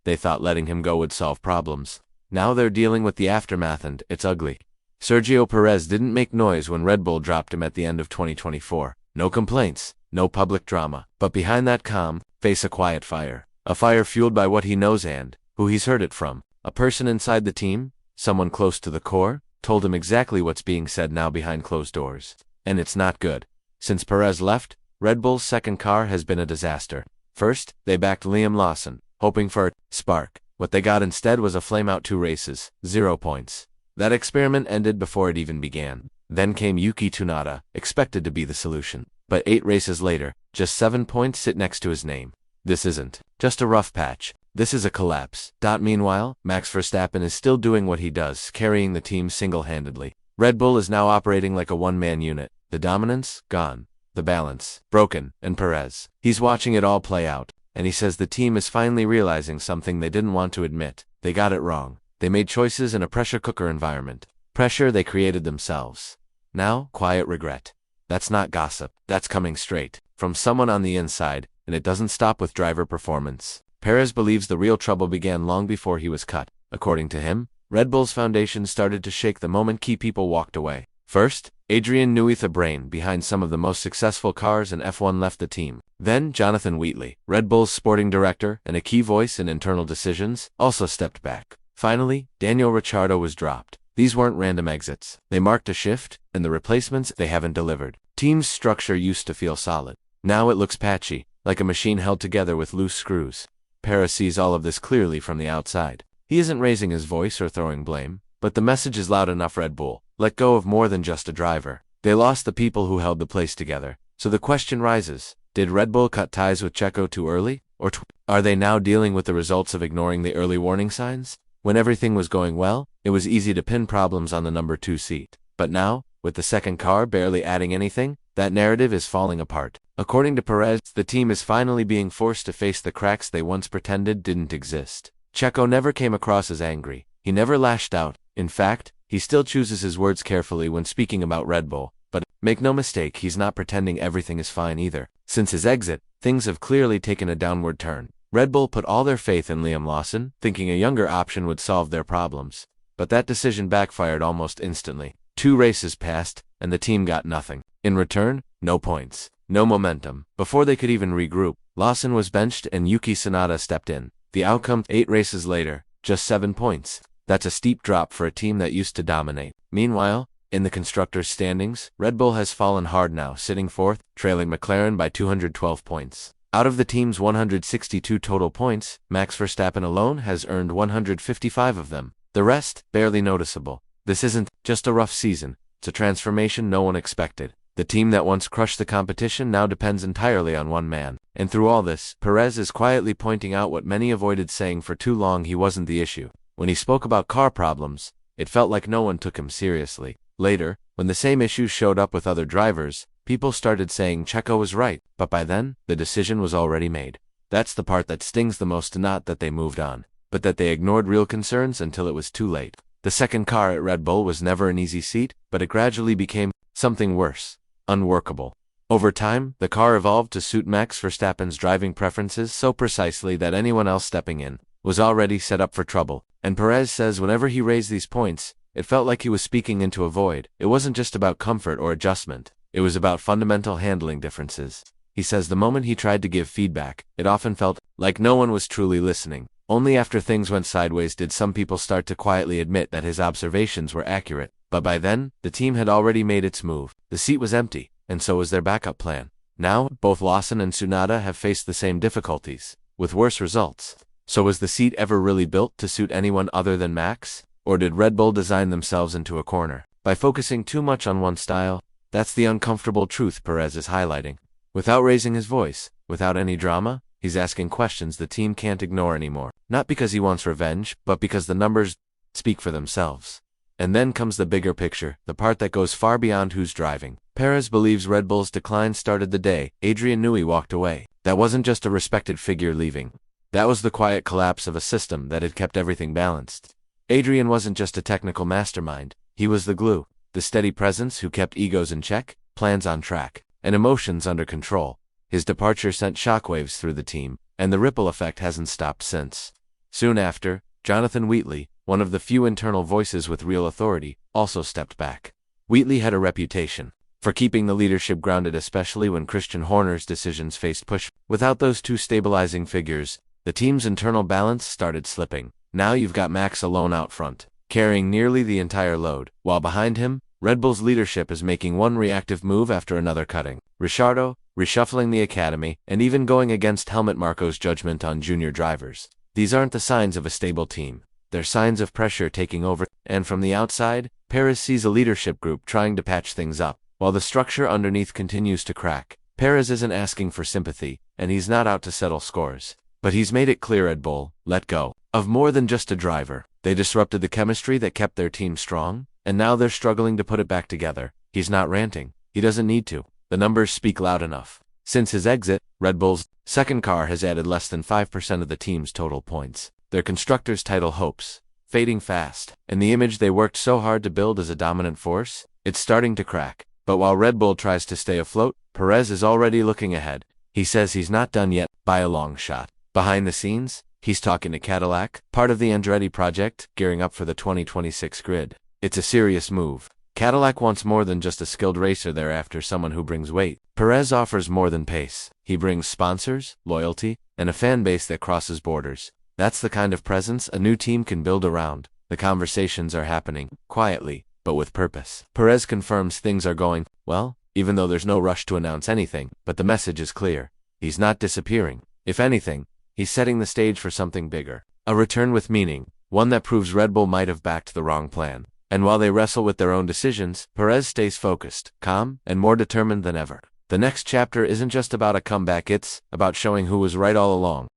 They thought letting him go would solve problems. Now they're dealing with the aftermath and it's ugly. Sergio Pérez didn't make noise when Red Bull dropped him at the end of 2024. No complaints, no public drama. But behind that calm face a quiet fire. A fire fueled by what he knows and who he's heard it from. A person inside the team, someone close to the core, told him exactly what's being said now behind closed doors. And it's not good. Since Pérez left, Red Bull's second car has been a disaster. First, they backed Liam Lawson, hoping for a spark. What they got instead was a flame-out 2 races, 0 points. That experiment ended before it even began. Then came Yuki Tsunoda, expected to be the solution. But 8 races later, just 7 points sit next to his name. This isn't just a rough patch. This is a collapse. Meanwhile, Max Verstappen is still doing what he does, carrying the team single-handedly. Red Bull is now operating like a one-man unit. The dominance, gone. The balance, broken. And Pérez, he's watching it all play out. And he says the team is finally realizing something they didn't want to admit. They got it wrong. They made choices in a pressure cooker environment. Pressure they created themselves. Now, quiet regret. That's not gossip. That's coming straight from someone on the inside, and it doesn't stop with driver performance. Pérez believes the real trouble began long before he was cut. According to him, Red Bull's foundation started to shake the moment key people walked away. First, Adrian Newey, the brain behind some of the most successful cars in F1, left the team. Then, Jonathan Wheatley, Red Bull's sporting director and a key voice in internal decisions, also stepped back. Finally, Daniel Ricciardo was dropped. These weren't random exits. They marked a shift, and the replacements they haven't delivered. Team's structure used to feel solid. Now it looks patchy, like a machine held together with loose screws. Pérez sees all of this clearly from the outside. He isn't raising his voice or throwing blame, but the message is loud enough. Red Bull let go of more than just a driver. They lost the people who held the place together. So the question rises, did Red Bull cut ties with Checo too early? Or are they now dealing with the results of ignoring the early warning signs? When everything was going well, it was easy to pin problems on the number 2 seat. But now, with the second car barely adding anything, that narrative is falling apart. According to Pérez, the team is finally being forced to face the cracks they once pretended didn't exist. Checo never came across as angry. He never lashed out. In fact, he still chooses his words carefully when speaking about Red Bull. But make no mistake, he's not pretending everything is fine either. Since his exit, things have clearly taken a downward turn. Red Bull put all their faith in Liam Lawson, thinking a younger option would solve their problems. But that decision backfired almost instantly. 2 races passed, and the team got nothing. In return, no points, no momentum. Before they could even regroup, Lawson was benched and Yuki Tsunoda stepped in. The outcome, 8 races later, just 7 points. That's a steep drop for a team that used to dominate. Meanwhile, in the constructors' standings, Red Bull has fallen hard now, sitting 4th, trailing McLaren by 212 points. Out of the team's 162 total points, Max Verstappen alone has earned 155 of them. The rest, barely noticeable. This isn't just a rough season, it's a transformation no one expected. The team that once crushed the competition now depends entirely on one man. And through all this, Pérez is quietly pointing out what many avoided saying for too long: he wasn't the issue. When he spoke about car problems, it felt like no one took him seriously. Later, when the same issues showed up with other drivers, people started saying Checo was right, but by then, the decision was already made. That's the part that stings the most, not that they moved on, but that they ignored real concerns until it was too late. The second car at Red Bull was never an easy seat, but it gradually became something worse, unworkable. Over time, the car evolved to suit Max Verstappen's driving preferences so precisely that anyone else stepping in was already set up for trouble. And Pérez says whenever he raised these points, it felt like he was speaking into a void. It wasn't just about comfort or adjustment. It was about fundamental handling differences. He says the moment he tried to give feedback, it often felt like no one was truly listening. Only after things went sideways did some people start to quietly admit that his observations were accurate. But by then, the team had already made its move. The seat was empty, and so was their backup plan. Now, both Lawson and Tsunoda have faced the same difficulties, with worse results. So was the seat ever really built to suit anyone other than Max? Or did Red Bull design themselves into a corner by focusing too much on one style? That's the uncomfortable truth Pérez is highlighting. Without raising his voice, without any drama, he's asking questions the team can't ignore anymore. Not because he wants revenge, but because the numbers speak for themselves. And then comes the bigger picture, the part that goes far beyond who's driving. Pérez believes Red Bull's decline started the day Adrian Newey walked away. That wasn't just a respected figure leaving. That was the quiet collapse of a system that had kept everything balanced. Adrian wasn't just a technical mastermind. He was the glue, the steady presence who kept egos in check, plans on track, and emotions under control. His departure sent shockwaves through the team, and the ripple effect hasn't stopped since. Soon after, Jonathan Wheatley, one of the few internal voices with real authority, also stepped back. Wheatley had a reputation for keeping the leadership grounded, especially when Christian Horner's decisions faced push. Without those two stabilizing figures, the team's internal balance started slipping. Now you've got Max alone out front, carrying nearly the entire load, while behind him, Red Bull's leadership is making one reactive move after another, cutting Ricciardo, reshuffling the academy, and even going against Helmut Marko's judgment on junior drivers. These aren't the signs of a stable team. They're signs of pressure taking over, and from the outside, Pérez sees a leadership group trying to patch things up, while the structure underneath continues to crack. Pérez isn't asking for sympathy, and he's not out to settle scores. But he's made it clear Red Bull let go of more than just a driver. They disrupted the chemistry that kept their team strong, and now they're struggling to put it back together. He's not ranting. He doesn't need to. The numbers speak loud enough. Since his exit, Red Bull's second car has added less than 5% of the team's total points. Their constructors' title hopes fading fast, and the image they worked so hard to build as a dominant force, it's starting to crack. But while Red Bull tries to stay afloat, Pérez is already looking ahead. He says he's not done yet, by a long shot. Behind the scenes, he's talking to Cadillac, part of the Andretti project, gearing up for the 2026 grid. It's a serious move. Cadillac wants more than just a skilled racer. They're after someone who brings weight. Pérez offers more than pace. He brings sponsors, loyalty, and a fan base that crosses borders. That's the kind of presence a new team can build around. The conversations are happening, quietly, but with purpose. Pérez confirms things are going well, even though there's no rush to announce anything, but the message is clear. He's not disappearing. If anything, he's setting the stage for something bigger. A return with meaning, one that proves Red Bull might have backed the wrong plan. And while they wrestle with their own decisions, Pérez stays focused, calm, and more determined than ever. The next chapter isn't just about a comeback, it's about showing who was right all along.